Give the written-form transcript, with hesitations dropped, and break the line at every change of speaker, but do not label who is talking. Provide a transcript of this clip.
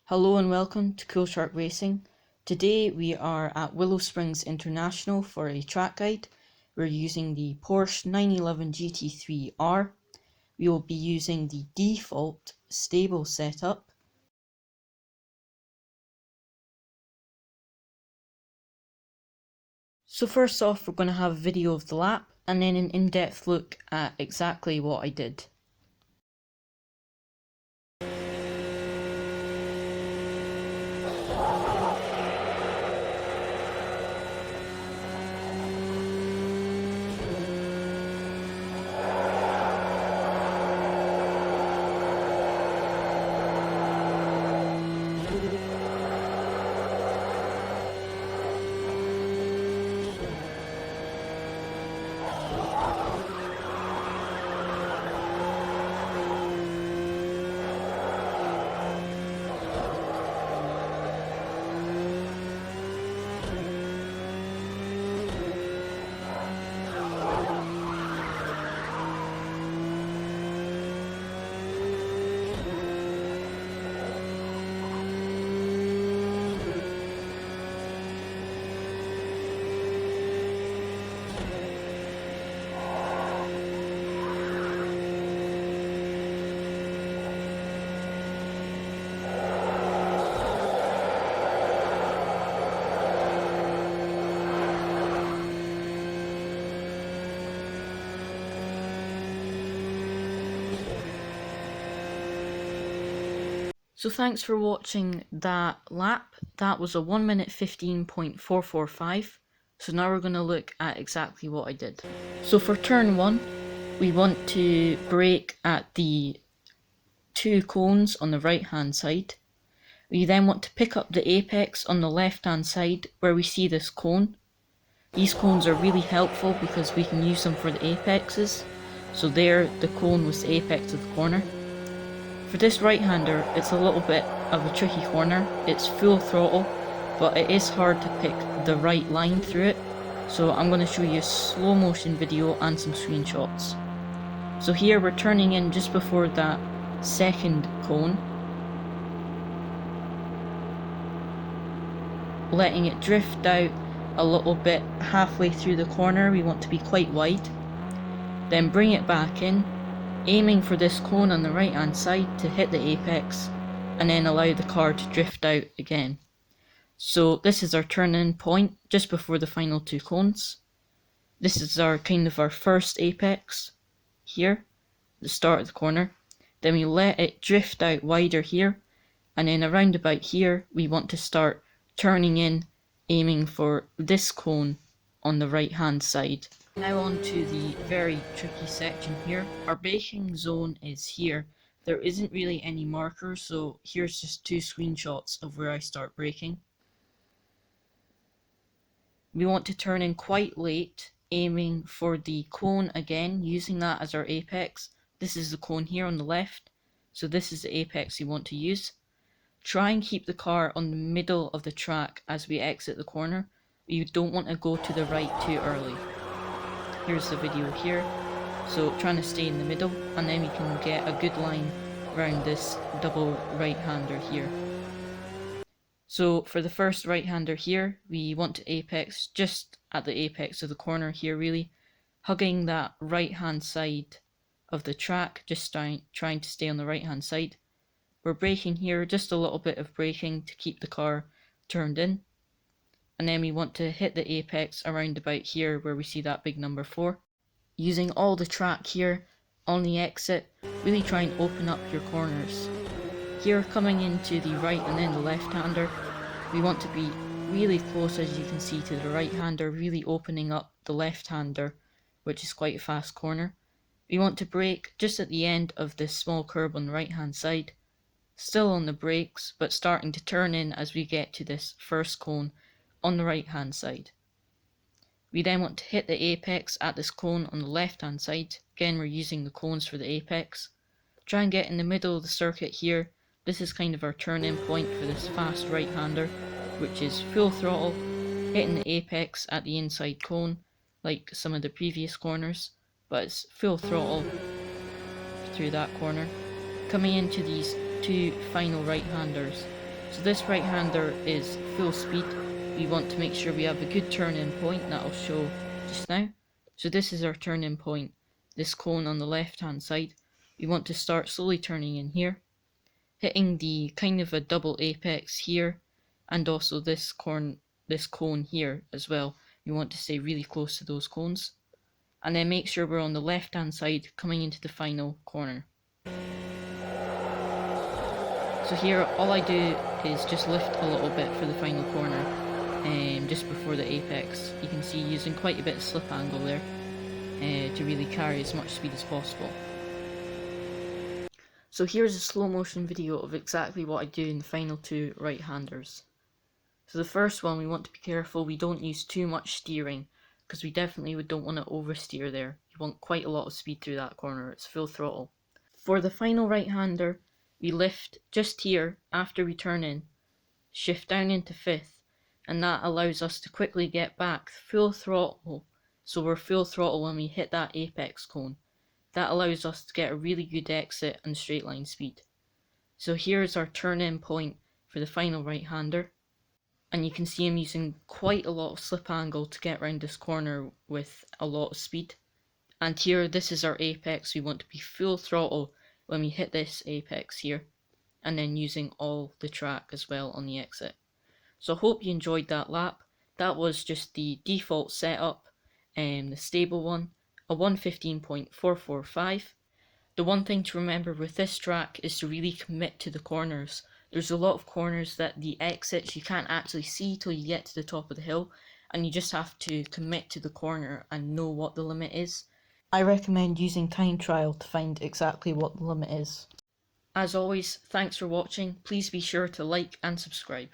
Hello and welcome to Cool Shark Racing. Today we are at Willow Springs International for a track guide. We're using the Porsche 911 GT3R. We will be using the Defualt stable setup. So first off, we're going to have a video of the lap and then an in-depth look at exactly what I did. So thanks for watching that lap. That was a 1 minute 15.445. So now we're going to look at exactly what I did. So for turn 1, we want to brake at the 2 cones on the right hand side. We then want to pick up the apex on the left hand side where we see this cone. These cones are really helpful because we can use them for the apexes. So there, the cone was the apex of the corner. For this right-hander, it's a little bit of a tricky corner. It's full throttle, but it is hard to pick the right line through it. So I'm going to show you a slow motion video and some screenshots. So here we're turning in just before that second cone, letting it drift out a little bit halfway through the corner. We want to be quite wide. Then bring it back in, aiming for this cone on the right hand side to hit the apex and then allow the car to drift out again. So this is our turn-in point just before the final 2 cones. This is our first apex here, the start of the corner. Then we let it drift out wider here, and then around about here we want to start turning in, aiming for this cone on the right hand side. Now on to the very tricky section here. Our braking zone is here. There isn't really any markers, so here's just 2 screenshots of where I start braking. We want to turn in quite late, aiming for the cone again, using that as our apex. This is the cone here on the left, so this is the apex you want to use. Try and keep the car on the middle of the track as we exit the corner. You don't want to go to the right too early. Here's the video here, so trying to stay in the middle, and then we can get a good line around this double right-hander here. So for the first right-hander here, we want to apex just at the apex of the corner here, really hugging that right-hand side of the track, just trying to stay on the right-hand side. We're braking here, just a little bit of braking to keep the car turned in. And then we want to hit the apex around about here where we see that big number 4. Using all the track here on the exit, really try and open up your corners. Here coming into the right and then the left hander, we want to be really close, as you can see, to the right hander, really opening up the left hander, which is quite a fast corner. We want to brake just at the end of this small curb on the right hand side, still on the brakes but starting to turn in as we get to this first cone on the right hand side. We then want to hit the apex at this cone on the left hand side. Again, we're using the cones for the apex. Try and get in the middle of the circuit here. This is our turn in point for this fast right hander, which is full throttle, hitting the apex at the inside cone like some of the previous corners, but it's full throttle through that corner. Coming into these 2 final right handers, So this right-hander is full speed. We want to make sure we have a good turn-in point that I'll show just now. So this is our turn-in point, this cone on the left-hand side. We want to start slowly turning in here, hitting the kind of a double apex here, and also this cone here as well. We want to stay really close to those cones. And then make sure we're on the left-hand side coming into the final corner. So here all I do is just lift a little bit for the final corner, just before the apex. You can see using quite a bit of slip angle there to really carry as much speed as possible. So here's a slow motion video of exactly what I do in the final two right-handers. So the first one, we want to be careful we don't use too much steering, because we definitely don't want to oversteer there. You want quite a lot of speed through that corner, it's full throttle. For the final right-hander, we lift just here after we turn in, shift down into fifth, and that allows us to quickly get back full throttle, so we're full throttle when we hit that apex cone. That allows us to get a really good exit and straight line speed. So here's our turn in point for the final right-hander, and you can see I'm using quite a lot of slip angle to get around this corner with a lot of speed. And here, this is our apex. We want to be full throttle when we hit this apex here, and then using all the track as well on the exit. So I hope you enjoyed that lap. That was just the default setup, the stable one, a 115.445. The one thing to remember with this track is to really commit to the corners. There's a lot of corners that the exits you can't actually see till you get to the top of the hill, and you just have to commit to the corner and know what the limit is. I recommend using time trial to find exactly what the limit is. As always, thanks for watching. Please be sure to like and subscribe.